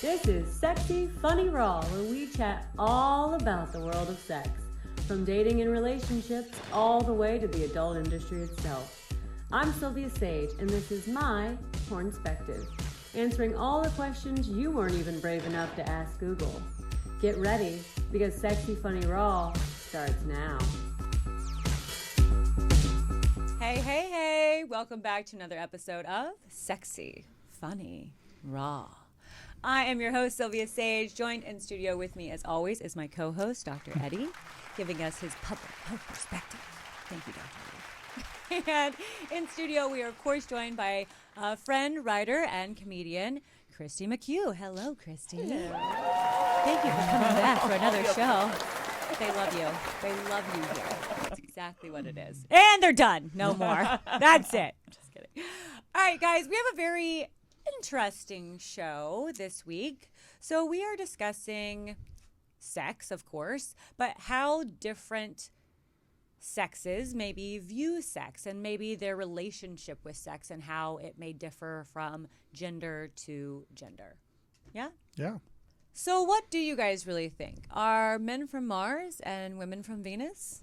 This is Sexy Funny Raw, where we chat all about the world of sex, from dating and relationships all the way to the adult industry itself. I'm Silvia Saige, and this is my Pornspective, answering all the questions you weren't even brave enough to ask Google. Get ready, because Sexy Funny Raw starts now. Hey, hey, hey! Welcome back to another episode of Sexy Funny Raw. I am your host, Silvia Saige. Joined in studio with me, as always, is my co-host, Dr. Eddie, giving us his public health perspective. Thank you, Dr. Eddie. And in studio, we are, of course, joined by a friend, writer, and comedian, Kristi McHugh. Hello, Kristi. Hello. Thank you for coming back for another show. They love you. They love you here. That's exactly what it is. And they're done. No more. That's it. Just kidding. All right, guys, we have a very interesting show this week. So we are discussing sex, of course, but how different sexes maybe view sex and maybe their relationship with sex and how it may differ from gender to gender. Yeah? Yeah. So what do you guys really think? Are men from Mars and women from Venus?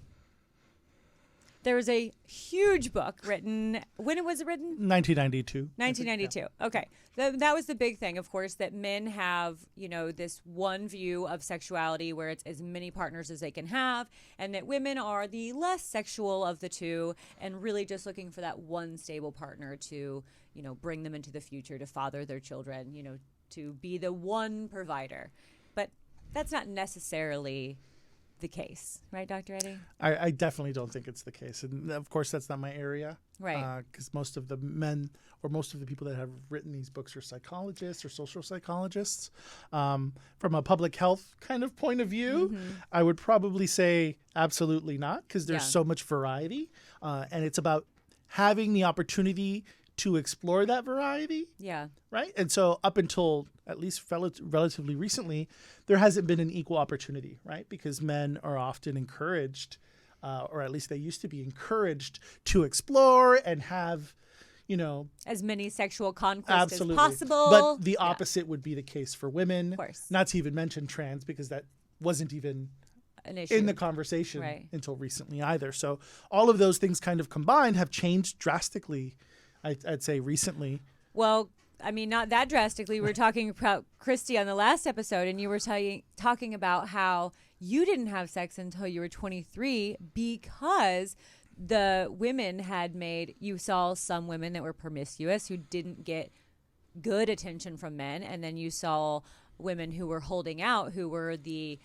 There was a huge book written. When was it written? 1992. 1992. Yeah. Okay. That was the big thing, of course, that men have, this one view of sexuality where it's as many partners as they can have, and that women are the less sexual of the two and really just looking for that one stable partner to, bring them into the future, to father their children, to be the one provider. But that's not necessarily the case, right, Dr. Eddie? I definitely don't think it's the case. And of course, that's not my area. Right. Because most of the men or most of the people that have written these books are psychologists or social psychologists. From a public health kind of point of view, I would probably say absolutely not, because there's so much variety. And it's about having the opportunity to explore that variety. Yeah. Right. And so up until at least relatively recently, there hasn't been an equal opportunity, right? Because men are often encouraged, or at least they used to be encouraged to explore and have, as many sexual conquests absolutely. as possible. But the opposite would be the case for women. Of course. Not to even mention trans, because that wasn't even an issue in the conversation right. until recently either. So all of those things kind of combined have changed drastically, I'd say recently. Well, I mean, not that drastically. We were talking about Kristi on the last episode, and you were talking about how you didn't have sex until you were 23 because the women had you saw some women that were promiscuous who didn't get good attention from men, and then you saw women who were holding out, who were the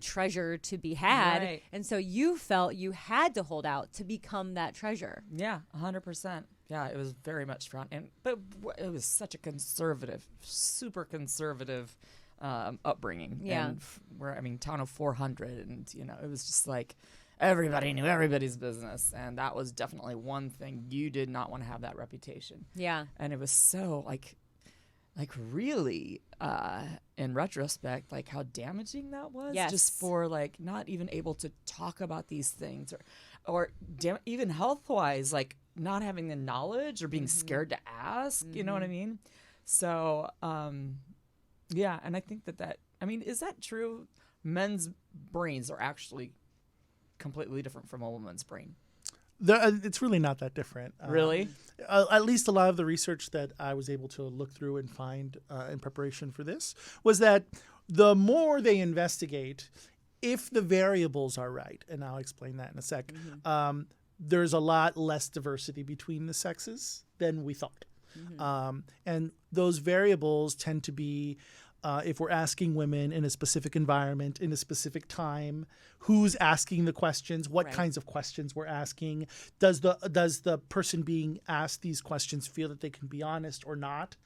treasure to be had. Right. And so you felt you had to hold out to become that treasure. Yeah, 100%. Yeah, it was very much front end, but it was such a conservative, super conservative upbringing. Yeah. And town of 400, and it was just like everybody knew everybody's business, and that was definitely one thing. You did not want to have that reputation. Yeah. And it was so like really in retrospect, like how damaging that was. Yes. Just for like not even able to talk about these things, or even health wise, like not having the knowledge or being scared to ask. You know what I mean? So yeah, and I think that is that true? Men's brains are actually completely different from a woman's brain. It's really not that different. Really? At least a lot of the research that I was able to look through and find in preparation for this was that the more they investigate, if the variables are right, and I'll explain that in a sec, there's a lot less diversity between the sexes than we thought. And those variables tend to be if we're asking women in a specific environment, in a specific time, who's asking the questions, what right. kinds of questions we're asking, does the person being asked these questions feel that they can be honest or not,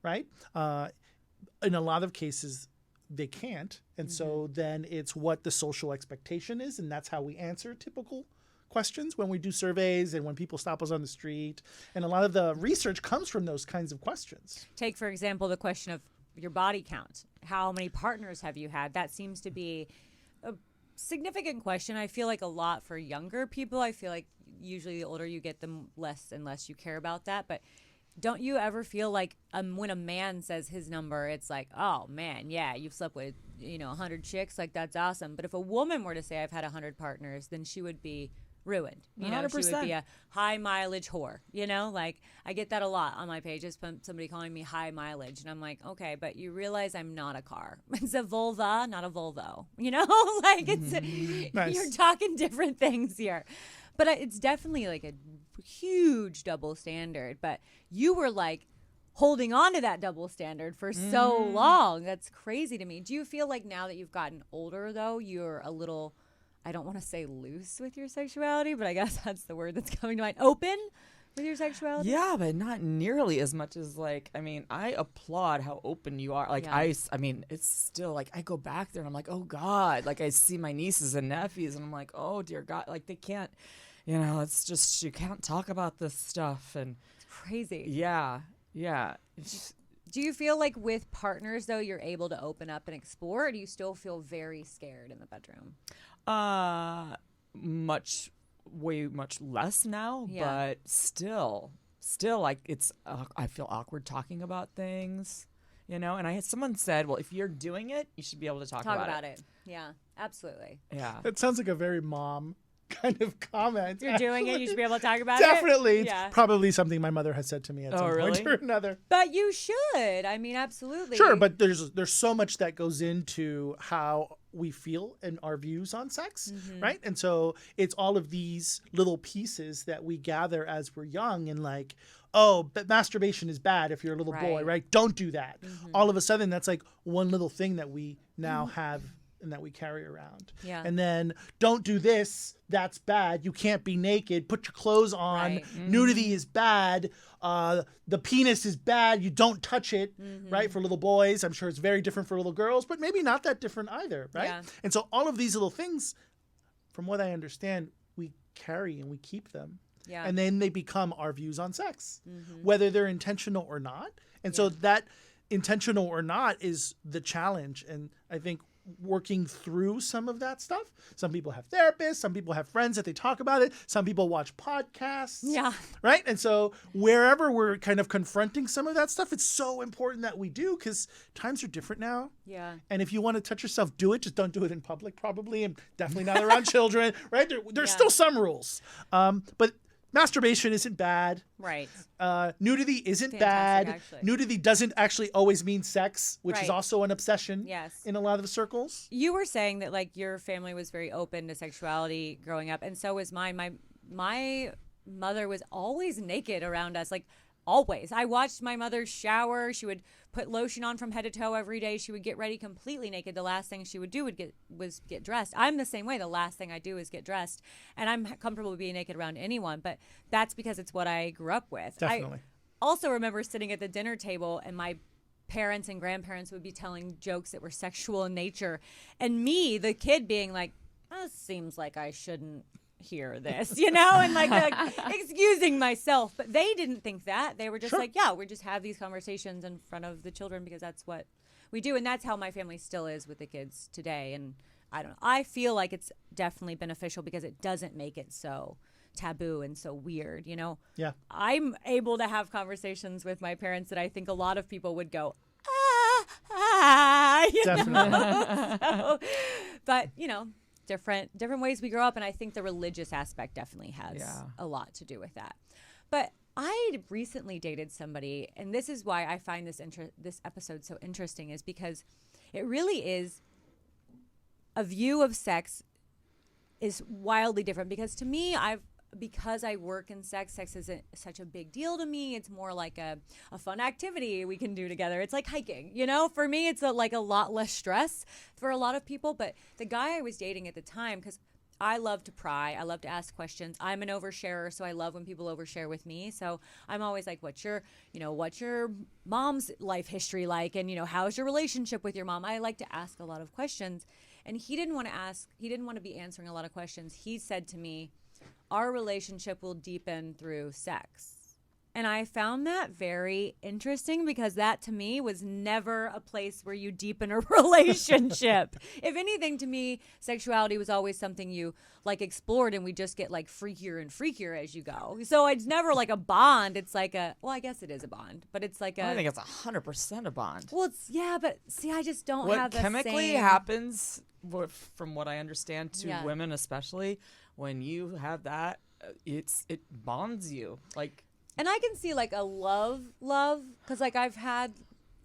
right? In a lot of cases, they can't. And so then it's what the social expectation is, and that's how we answer typical questions when we do surveys and when people stop us on the street. And a lot of the research comes from those kinds of questions. Take, for example, the question of your body count. How many partners have you had? That seems to be a significant question. I feel like a lot for younger people. I feel like usually the older you get, the less and less you care about that. But don't you ever feel like when a man says his number, it's like, oh man, yeah, you've slept with 100 chicks, like that's awesome. But if a woman were to say I've had 100 partners, then she would be ruined. She would be a high mileage whore. Like I get that a lot on my pages, somebody calling me high mileage, and I'm like, okay, but you realize I'm not a car. It's a vulva, not a Volvo. Like it's Nice. You're talking different things here. But it's definitely like a huge double standard. But you were like holding on to that double standard for so long. That's crazy to me. Do you feel like now that you've gotten older, though, you're a little, I don't want to say loose with your sexuality, but I guess that's the word that's coming to mind. Open with your sexuality? Yeah, but not nearly as much as I applaud how open you are. I mean, it's still like I go back there and I'm like, oh God, like I see my nieces and nephews and I'm like, oh dear God, like they can't, it's just, you can't talk about this stuff. And It's crazy. yeah. Do you feel like with partners, though, you're able to open up and explore, or do you still feel very scared in the bedroom? Way much less now, Yeah. but still like it's I feel awkward talking about things, and I had someone said, well, if you're doing it, you should be able to talk about it. Yeah, absolutely. Yeah. That sounds like a very mom kind of comment. You're doing it, you should be able to talk about Definitely. it. Yeah. Probably something my mother has said to me at some really? point or another. But you should. I mean, absolutely. Sure, but there's so much that goes into how we feel and our views on sex, right? And so it's all of these little pieces that we gather as we're young and like, oh, but masturbation is bad if you're a little boy, Right. right? Don't do that. All of a sudden, that's like one little thing that we now have and that we carry around. Yeah. And then don't do this. That's bad. You can't be naked. Put your clothes on. Right. Nudity is bad. The penis is bad. You don't touch it, right? For little boys. I'm sure it's very different for little girls, but maybe not that different either, right? Yeah. And so all of these little things, from what I understand, we carry and we keep them. Yeah. And then they become our views on sex, whether they're intentional or not. And so that intentional or not is the challenge. And I think working through some of that stuff. Some people have therapists, some people have friends that they talk about it, some people watch podcasts. Yeah. Right? And so wherever we're kind of confronting some of that stuff, it's so important that we do because times are different now. Yeah. And if you want to touch yourself, do it. Just don't do it in public, probably, and definitely not around children, right? There's still some rules. But masturbation isn't bad. Right. Nudity isn't Fantastic, bad. actually. Nudity doesn't actually always mean sex, which is Right. also an obsession Yes. in a lot of the circles. You were saying that like your family was very open to sexuality growing up, and so was mine. My mother was always naked around us, like always. I watched my mother shower. She would put lotion on from head to toe every day. She would get ready completely naked. The last thing she would do was get dressed. I'm the same way. The last thing I do is get dressed, and I'm comfortable being naked around anyone. But that's because it's what I grew up with. Definitely. I also remember sitting at the dinner table, and my parents and grandparents would be telling jokes that were sexual in nature, and me, the kid, being like, "Oh, seems like I shouldn't hear this," and like excusing myself. But they didn't think that. They were just like, yeah, we just have these conversations in front of the children because that's what we do. And that's how my family still is with the kids today. And I don't know. I feel like it's definitely beneficial because it doesn't make it so taboo and so weird, Yeah. I'm able to have conversations with my parents that I think a lot of people would go, Definitely. So, but different ways we grow up, and I think the religious aspect definitely has a lot to do with that. But I recently dated somebody, and this is why I find this episode so interesting, is because it really is a view of sex is wildly different. Because to me, because I work in sex isn't such a big deal to me. It's more like a fun activity we can do together. It's like hiking, For me, it's like a lot less stress for a lot of people. But the guy I was dating at the time, because I love to pry, I love to ask questions. I'm an oversharer, so I love when people overshare with me. So I'm always like, what's your mom's life history like? And, how's your relationship with your mom? I like to ask a lot of questions. And he didn't want to be answering a lot of questions. He said to me, our relationship will deepen through sex. And I found that very interesting because that to me was never a place where you deepen a relationship. If anything, to me, sexuality was always something you like explored, and we just get like freakier and freakier as you go. So it's never like a bond. It's like I guess it is a bond, but it's like I think it's 100% a bond. Well, but see, I just don't What have the chemically same... happens, from what I understand, to Yeah. women especially, when you have that, it bonds you. Like, And I can see like a love, because like I've had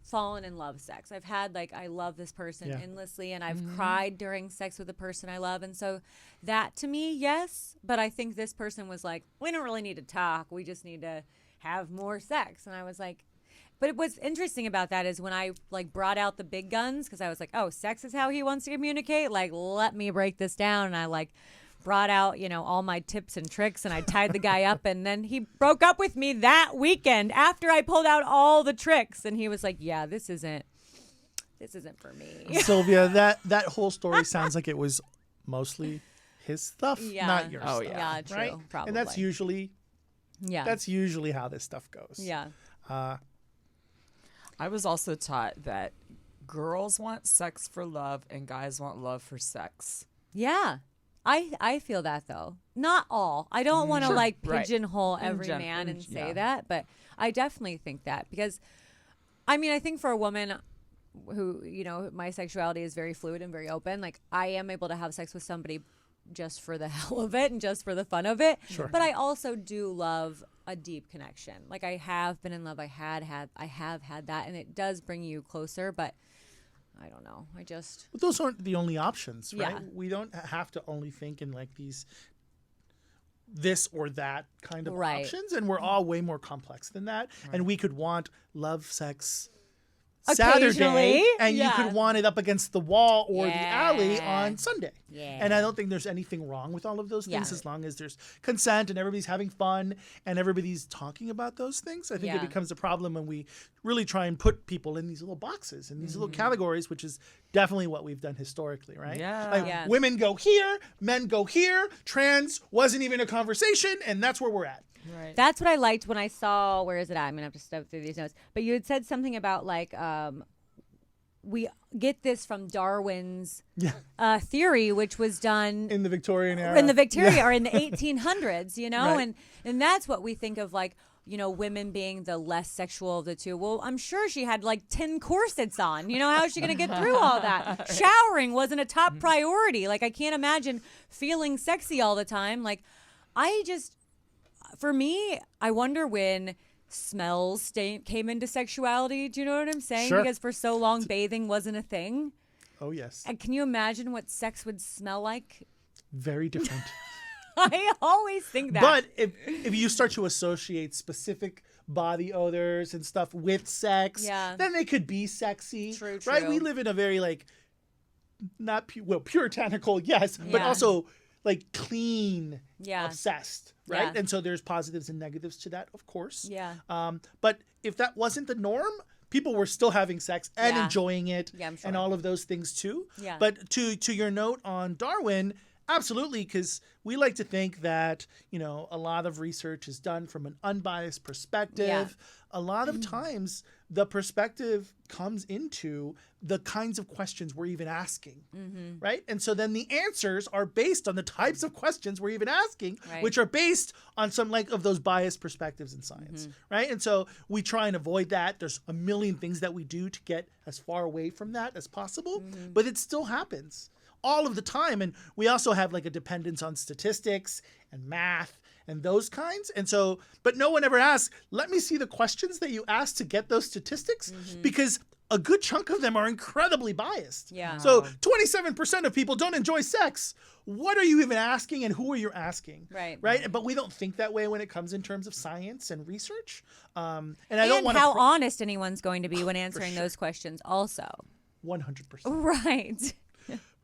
fallen in love sex. I've had like I love this person Yeah. endlessly, and I've cried during sex with the person I love, and so that to me, yes. But I think this person was like, we don't really need to talk. We just need to have more sex. And I was like, but what's interesting about that is when I like brought out the big guns, because I was like, oh, sex is how he wants to communicate. Like, let me break this down, and I like brought out, all my tips and tricks, and I tied the guy up, and then he broke up with me that weekend after I pulled out all the tricks, and he was like, yeah, this isn't for me. Sylvia, that whole story sounds like it was mostly his stuff, not your stuff. Yeah, true, right? probably. And that's usually how this stuff goes. Yeah. I was also taught that girls want sex for love and guys want love for sex. Yeah. I feel that though. Not all. I don't want to like Right. pigeonhole every man and say that, but I definitely think that because I mean, I think for a woman who, my sexuality is very fluid and very open, like I am able to have sex with somebody just for the hell of it and just for the fun of it. Sure. But I also do love a deep connection. Like I have been in love. I have had that, and it does bring you closer, but I don't know. But those aren't the only options, right? Yeah. We don't have to only think in like this or that kind of Right. options, and we're all way more complex than that. Right. And we could want love, sex Occasionally, Saturday, and you yeah. could want it up against the wall or the alley Yeah. on Sunday. Yeah. And I don't think there's anything wrong with all of those things Yeah. as long as there's consent and everybody's having fun and everybody's talking about those things. I think it Yeah. becomes a problem when we really try and put people in these little boxes and these little categories, which is definitely what we've done historically, right? Yeah. Like Yeah. women go here, men go here, trans wasn't even a conversation, and that's where we're at. Right. That's what I liked when I saw. Where is it at? I'm gonna have to step through these notes. But you had said something about like we get this from Darwin's theory, which was done In the Victorian era. in the Victoria or in the 1800s, Right. and that's what we think of like, women being the less sexual of the two. Well, I'm sure she had like 10 corsets on. How is she going to get through all that? Showering wasn't a top priority. Like, I can't imagine feeling sexy all the time. Like, for me, I wonder when smells came into sexuality. Do you know what I'm saying? Sure. Because for so long, bathing wasn't a thing. Oh, yes. And can you imagine what sex would smell like? Very different. I always think that. But if you start to associate specific body odors and stuff with sex, then they could be sexy. True, Right? true. We live in a very not puritanical, yes, but Yeah. also like clean, Yeah. obsessed, right? Yeah. And so there's positives and negatives to that, of course. Yeah. But if that wasn't the norm, people were still having sex and Yeah. enjoying it Yeah, I'm sure. and all of those things too. Yeah. But to your note on Darwin, absolutely, because we like to think that, a lot of research is done from an unbiased perspective. Yeah. A lot of times the perspective comes into the kinds of questions we're even asking, right? And so then the answers are based on the types of questions we're even asking, Right. which are based on some of those biased perspectives in science, right? And so we try and avoid that. There's a million things that we do to get as far away from that as possible, but it still happens all of the time. And we also have a dependence on statistics and math and those kinds. And so, but no one ever asks, let me see the questions that you asked to get those statistics, because a good chunk of them are incredibly biased. Yeah. So 27% of people don't enjoy sex. What are you even asking, and who are you asking? Right. Right. But we don't think that way when it comes in terms of science and research. And I don't And want how to honest anyone's going to be when answering sure. those questions also. 100%. Right.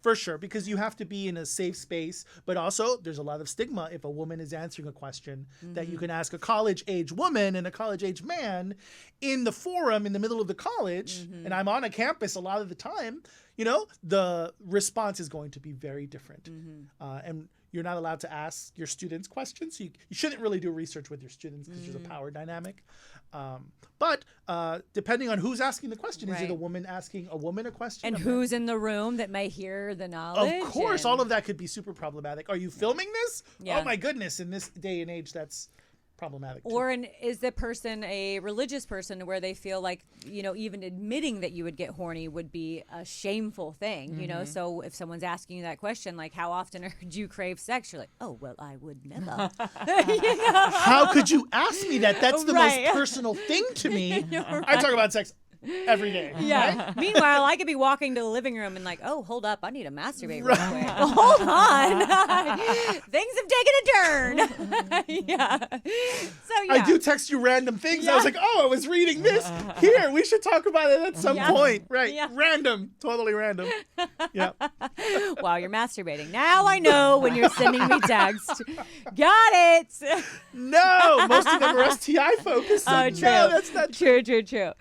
For sure, because you have to be in a safe space, but also there's a lot of stigma if a woman is answering a question that you can ask a college-age woman and a college-age man in the forum in the middle of the college, and I'm on a campus a lot of the time, the response is going to be very different. And you're not allowed to ask your students questions. So you shouldn't really do research with your students because there's a power dynamic. But depending on who's asking the question, is it a woman asking a woman a question? And who's in the room that may hear the knowledge? Of course, all of that could be super problematic. Are you filming this? Yeah. Oh my goodness, in this day and age, that's problematic too. Or is the person a religious person where they feel like, even admitting that you would get horny would be a shameful thing, So if someone's asking you that question, like, how often do you crave sex? You're like, oh, well, I would never. How could you ask me that? That's the most personal thing to me. I talk about sex every day. Yeah. Right? Meanwhile, I could be walking to the living room and like, oh, hold up, I need to masturbate real quick. Well, hold on. Things have taken a turn. Yeah. So yeah. I do text you random things. I was like, oh, I was reading this. Here, we should talk about it at some point. Right. Yeah. Random. Totally random. Yeah. While you're masturbating. Now I know when you're sending me text. Got it. No, most of them are STI focused. So true. No, that's not true. True.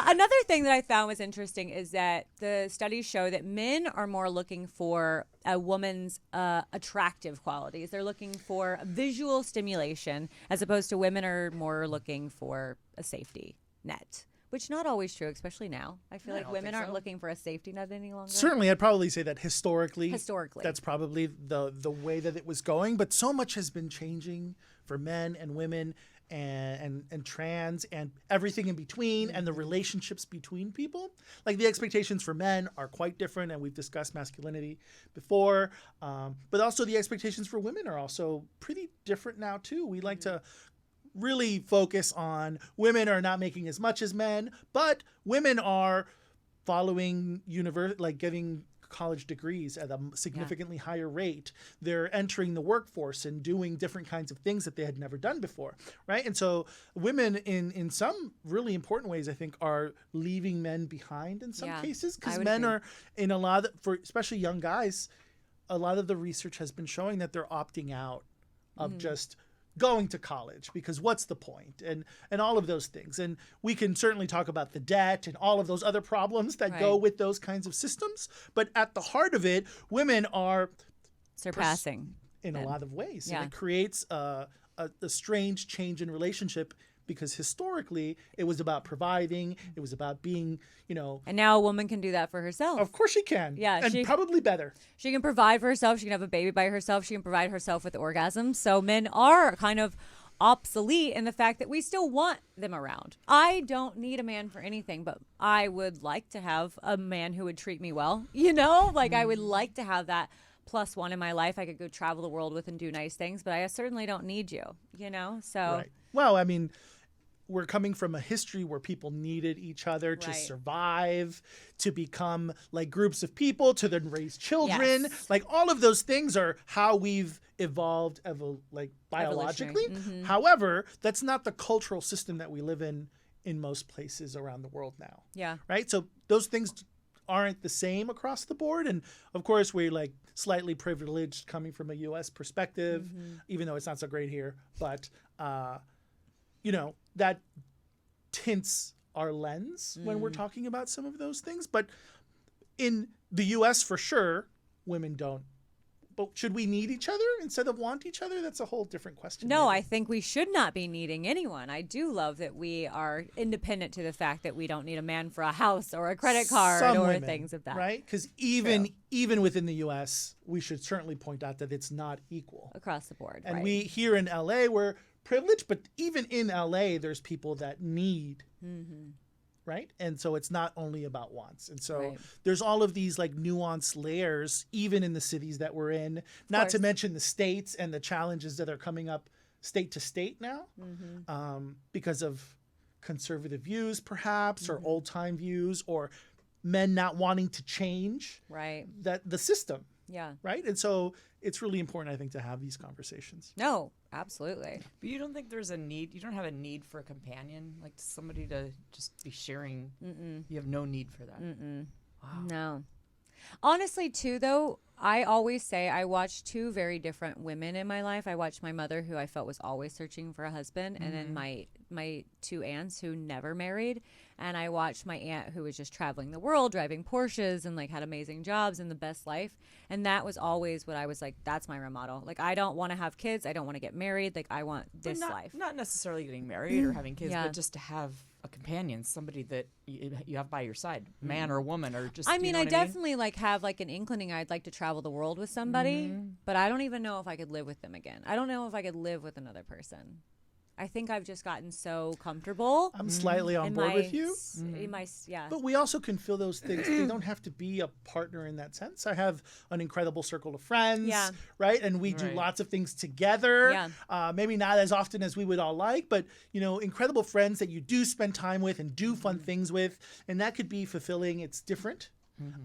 Another thing that I found was interesting is that the studies show that men are more looking for a woman's attractive qualities. They're looking for visual stimulation, as opposed to women are more looking for a safety net, which not always true, especially now. I feel like women aren't looking for a safety net any longer. Certainly, I'd probably say that historically, that's probably the way that it was going. But so much has been changing for men and women and trans and everything in between and the relationships between people. Like the expectations for men are quite different, and we've discussed masculinity before, but also the expectations for women are also pretty different now too. We like to really focus on women are not making as much as men, but women are following getting college degrees at a significantly higher rate. They're entering the workforce and doing different kinds of things that they had never done before, right? And so women in some really important ways, I think, are leaving men behind in some cases, because men are in a lot of, for especially young guys, a lot of the research has been showing that they're opting out of just going to college, because what's the point, and all of those things. And we can certainly talk about the debt and all of those other problems that go with those kinds of systems, but at the heart of it, women are surpassing in a lot of ways. And it creates a strange change in relationship, because historically it was about providing, it was about being, And now a woman can do that for herself. Of course she can. Yeah. And probably better. She can provide for herself. She can have a baby by herself. She can provide herself with orgasms. So men are kind of obsolete in the fact that we still want them around. I don't need a man for anything, but I would like to have a man who would treat me well. I would like to have that plus one in my life I could go travel the world with and do nice things, but I certainly don't need you, So Right. Well, I mean, we're coming from a history where people needed each other to survive, to become like groups of people, to then raise children. Yes. Like all of those things are how we've evolved biologically. However, that's not the cultural system that we live in most places around the world now. Yeah. Right? So those things aren't the same across the board. And of course, we're like slightly privileged coming from a U.S. perspective, even though it's not so great here. But, that tints our lens when we're talking about some of those things. But in the U.S., for sure, women don't. But should we need each other instead of want each other? That's a whole different question. No, maybe. I think we should not be needing anyone. I do love that we are independent to the fact that we don't need a man for a house or a credit card Some or women, things of that. Right? Because even within the U.S., we should certainly point out that it's not equal. Across the board, And we here in L.A., we're privileged, but even in L.A., there's people that need, right? And so it's not only about wants. And so there's all of these like nuanced layers, even in the cities that we're in, not to mention the states and the challenges that are coming up state to state now, because of conservative views, perhaps, or old time views, or men not wanting to change the system. Yeah. Right. And so it's really important, I think, to have these conversations. No, absolutely. But you don't think there's a need? You don't have a need for a companion, like somebody to just be sharing? You have no need for that. Wow. No. Honestly, too, though, I always say I watched two very different women in my life. I watched my mother, who I felt was always searching for a husband, and then my two aunts who never married. And I watched my aunt who was just traveling the world, driving Porsches and like had amazing jobs and the best life. And that was always what I was like, that's my role model. Like, I don't want to have kids. I don't want to get married. Like, I want this life. Not necessarily getting married or having kids, Yeah. but just to have a companion, somebody that you have by your side, man or woman, or just. I mean, you know I what definitely like have like an inkling I'd like to travel the world with somebody, but I don't even know if I could live with them again. I don't know if I could live with another person. I think I've just gotten so comfortable. I'm slightly on board with you. Yeah. But we also can feel those things. They don't have to be a partner in that sense. I have an incredible circle of friends, Yeah. right? And we do Right. lots of things together. Yeah. Maybe not as often as we would all like, but, incredible friends that you do spend time with and do fun things with. And that could be fulfilling. It's different.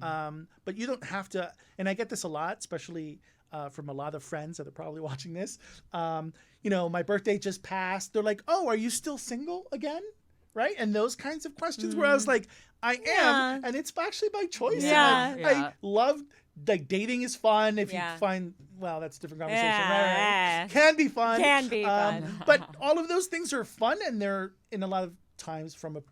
But you don't have to, and I get this a lot, especially from a lot of friends that are probably watching this. My birthday just passed. They're like, "Oh, are you still single again?" Right? And those kinds of questions where I was like, I am, and it's actually by choice. Yeah. And I love, like, dating is fun if Yeah. you find, well, that's a different conversation. Yeah. Right? Can be fun. Can be fun. But all of those things are fun, and they're, in a lot of times, from a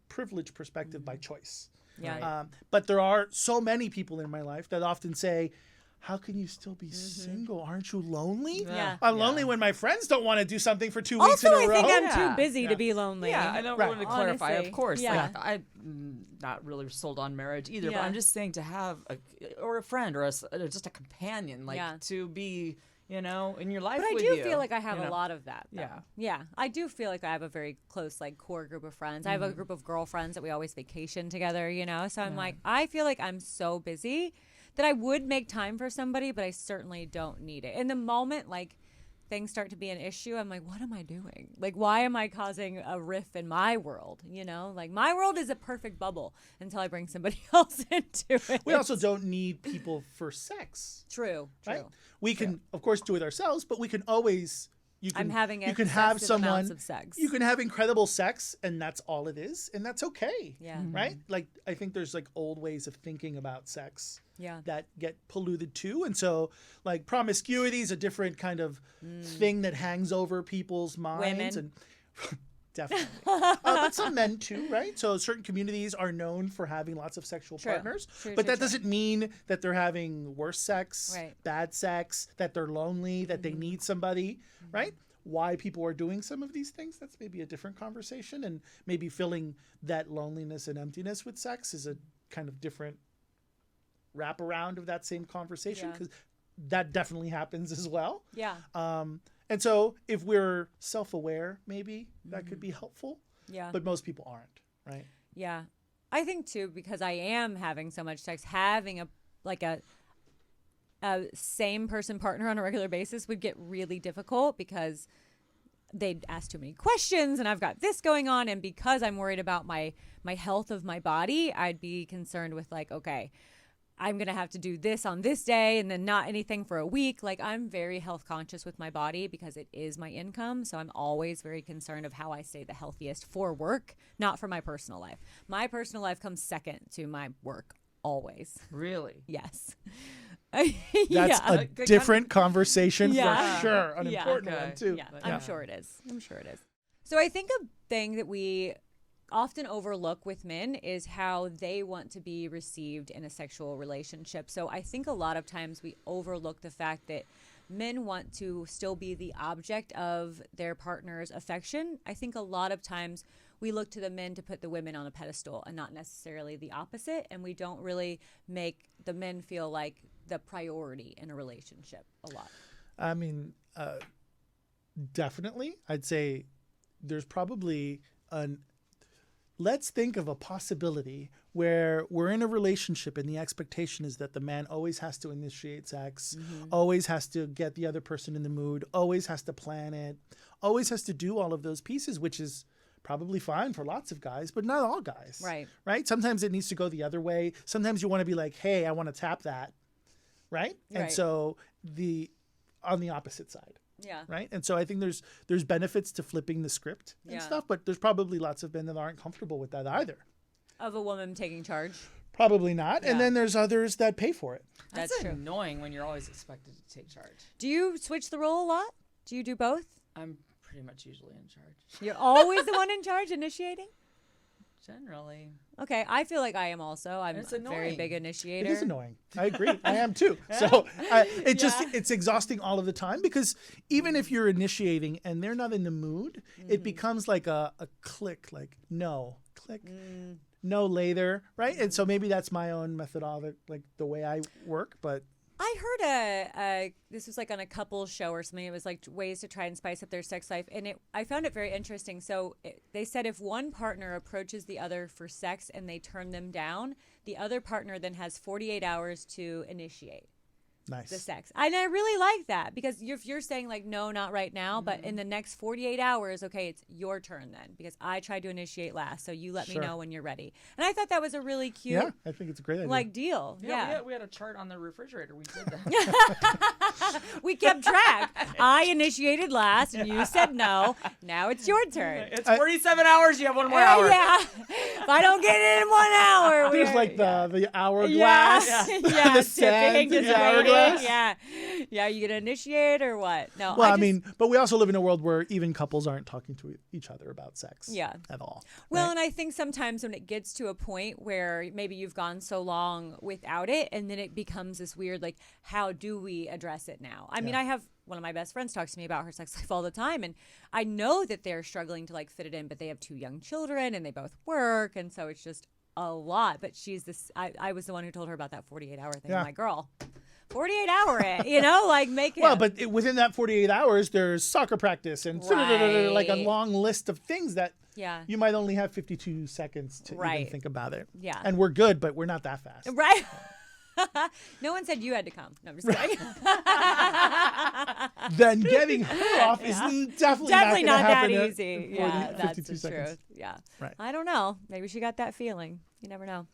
privileged perspective, by choice. Yeah. But there are so many people in my life that often say, how can you still be single? Aren't you lonely? Yeah. I'm lonely when my friends don't want to do something for 2 weeks Also, in a I row. think I'm Yeah. too busy to be lonely. Yeah, I don't Right. want to clarify. Honestly, Of course, yeah. like, I'm not really sold on marriage either. But Yeah. I'm just saying to have a friend or just a companion, like Yeah. to be, in your life. But I with do you, feel like I have you a know? lot of that. Though. Yeah. Yeah. I do feel like I have a very close, like, core group of friends. I have a group of girlfriends that we always vacation together, So I'm like, I feel like I'm so busy that I would make time for somebody, but I certainly don't need it. In the moment, like, things start to be an issue, I'm like, what am I doing? Like, why am I causing a rift in my world? Like, my world is a perfect bubble until I bring somebody else into it. We also don't need people for sex. True. Right? We can, of course, do it ourselves, but we can always. I'm having you can have excessive someone. amounts of sex. You can have incredible sex, and that's all it is, and that's okay. Yeah. Right? Like, I think there's like old ways of thinking about sex. Yeah. That get polluted too, and so like promiscuity is a different kind of thing that hangs over people's minds. Women. And definitely, but some men too, right? So certain communities are known for having lots of sexual partners, but that doesn't mean that they're having worse sex, Right. bad sex, that they're lonely, that they need somebody, right? Why people are doing some of these things, that's maybe a different conversation, and maybe filling that loneliness and emptiness with sex is a kind of different wraparound of that same conversation, because that definitely happens as well. Yeah. And so if we're self-aware, maybe that could be helpful. Yeah. But most people aren't, right? Yeah. I think too, because I am having so much sex, having a same person partner on a regular basis would get really difficult because they'd ask too many questions and I've got this going on. And because I'm worried about my health of my body, I'd be concerned with like, okay, I'm going to have to do this on this day and then not anything for a week. Like, I'm very health conscious with my body because it is my income. So I'm always very concerned of how I stay the healthiest for work, not for my personal life. My personal life comes second to my work always. Really? Yes. That's a different conversation Yeah. for sure. An Yeah. important Okay. one too. Yeah, I'm sure it is. So I think a thing that we often overlook with men is how they want to be received in a sexual relationship. So I think a lot of times we overlook the fact that men want to still be the object of their partner's affection. I think a lot of times we look to the men to put the women on a pedestal and not necessarily the opposite. And we don't really make the men feel like the priority in a relationship a lot. I mean, definitely. I'd say there's probably let's think of a possibility where we're in a relationship and the expectation is that the man always has to initiate sex, always has to get the other person in the mood, always has to plan it, always has to do all of those pieces, which is probably fine for lots of guys, but not all guys. Right. Right? Sometimes it needs to go the other way. Sometimes you want to be like, hey, I want to tap that. Right? And Right. so on the opposite side. Yeah. Right. And so I think there's benefits to flipping the script and Yeah. stuff, but there's probably lots of men that aren't comfortable with that either. Of a woman taking charge. Probably not. Yeah. And then there's others that pay for it. That's true. annoying when you're always expected to take charge. Do you switch the role a lot? Do you do both? I'm pretty much usually in charge. You're always the one in charge initiating? Generally. Okay, I feel like I am also. I'm It's a very annoying. big It initiator. is annoying. I agree. I am too. So it's exhausting all of the time because even if you're initiating and they're not in the mood, it becomes like a click, like no, click, no later, right? And so maybe that's my own methodology, like the way I work, but. I heard this was like on a couples show or something. It was like ways to try and spice up their sex life. And I found it very interesting. So they said if one partner approaches the other for sex and they turn them down, the other partner then has 48 hours to initiate Nice. the sex. And I really like that because if you're saying like, no, not right now, but in the next 48 hours, okay, it's your turn then because I tried to initiate last. So you let me know when you're ready. And I thought that was a really cute Yeah, I think it's a great idea. like deal. Yeah. We had a chart on the refrigerator. We did that. We kept track. I initiated last and you said no. Now it's your turn. It's 47 hours. You have one more hour. Yeah. If I don't get it in 1 hour. There's like the hourglass, Yeah. the sand, tipping, just the waiting. hourglass. Yeah. Yeah. You gonna initiate or what? No. Well, I mean, but we also live in a world where even couples aren't talking to each other about sex. Yeah. At all. Well, right? and I think sometimes when it gets to a point where maybe you've gone so long without it, and then it becomes this weird, like, how do we address it now? I mean, I have one of my best friends talks to me about her sex life all the time, and I know that they're struggling to like fit it in, but they have 2 young children and they both work, and so it's just a lot. But she's this. I was the one who told her about that 48-hour thing. Yeah. I'm like, girl. 48-hour it, like make it. Well, but within that 48 hours, there's soccer practice and like a Right. long list of things that Yeah. you might only have 52 seconds to even Right. think about it. Yeah. And we're good, but we're not that fast. Right. No one said you had to come. No, I'm just kidding. Then getting her off is definitely Definitely not not gonna that happen easy. in Yeah, 40, that's 52 the seconds. truth. Yeah. Right. I don't know. Maybe she got that feeling. You never know.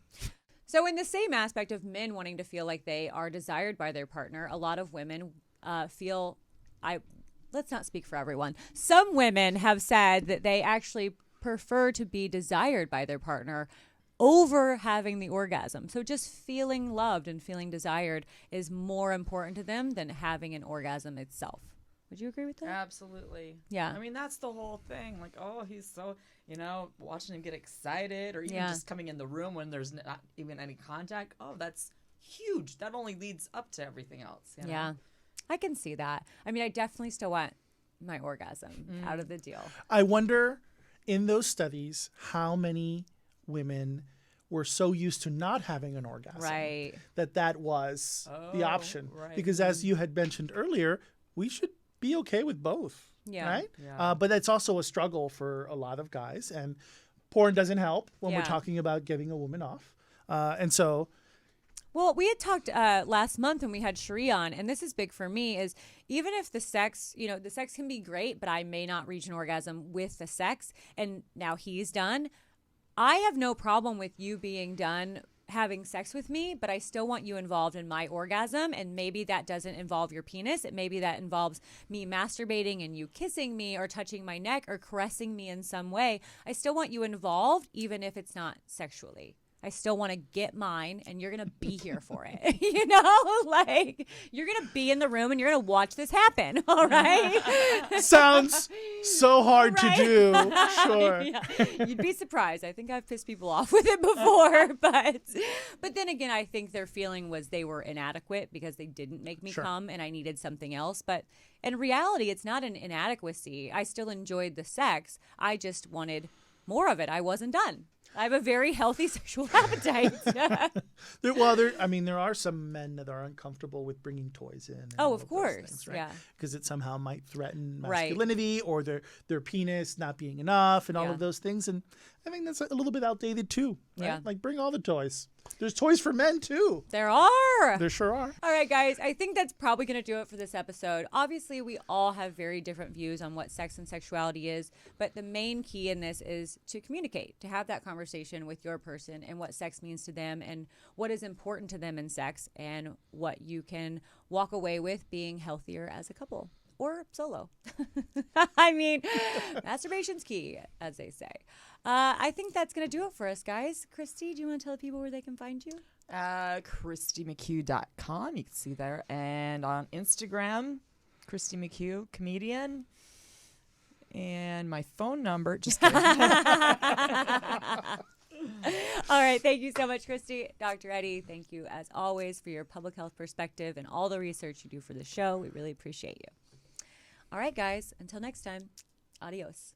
So in the same aspect of men wanting to feel like they are desired by their partner, a lot of women feel let's not speak for everyone. Some women have said that they actually prefer to be desired by their partner over having the orgasm. So just feeling loved and feeling desired is more important to them than having an orgasm itself. Would you agree with that? Absolutely. Yeah. I mean, that's the whole thing. Like, oh, he's so, watching him get excited or even Yeah. just coming in the room when there's not even any contact. Oh, that's huge. That only leads up to everything else. You know? Yeah, I can see that. I mean, I definitely still want my orgasm out of the deal. I wonder in those studies how many women were so used to not having an orgasm Right. that was the option. right. Because as you had mentioned earlier, we should be okay with both. Yeah. Right? Yeah. But that's also a struggle for a lot of guys. And porn doesn't help when we're Yeah. talking about getting a woman off. And so Well, we had talked last month when we had Cherie on, and this is big for me, is even if the sex, the sex can be great, but I may not reach an orgasm with the sex, and now he's done, I have no problem with you being done having sex with me, but I still want you involved in my orgasm, and maybe that doesn't involve your penis. Maybe that involves me masturbating and you kissing me or touching my neck or caressing me in some way. I still want you involved, even if it's not sexually. I still want to get mine, and you're going to be here for it. Like you're going to be in the room and you're going to watch this happen. All right. sounds so hard Right. to do. Sure. Yeah. You'd be surprised. I think I've pissed people off with it before, but then again, I think their feeling was they were inadequate because they didn't make me Sure. come and I needed something else. But in reality, it's not an inadequacy. I still enjoyed the sex. I just wanted more of it. I wasn't done. I have a very healthy sexual appetite. There are some men that are uncomfortable with bringing toys in. and all Of those course, things, right? yeah. Because it somehow might threaten Right. masculinity or their penis not being enough and all Yeah. of those things. And I think that's a little bit outdated too. Right? Yeah. Like bring all the toys. There's toys for men too. There are. There sure are. All right, guys, I think that's probably going to do it for this episode. Obviously, we all have very different views on what sex and sexuality is, but the main key in this is to communicate, to have that conversation with your person and what sex means to them and what is important to them in sex and what you can walk away with being healthier as a couple. or solo. I mean, masturbation's key, as they say. I think that's going to do it for us, guys. Kristi, do you want to tell the people where they can find you? KristiMcHugh.com. You can see there. And on Instagram, Kristi McHugh, comedian. And my phone number, just kidding. All right. Thank you so much, Kristi. Dr. Eddie, thank you as always for your public health perspective and all the research you do for the show. We really appreciate you. All right, guys. Until next time, adios.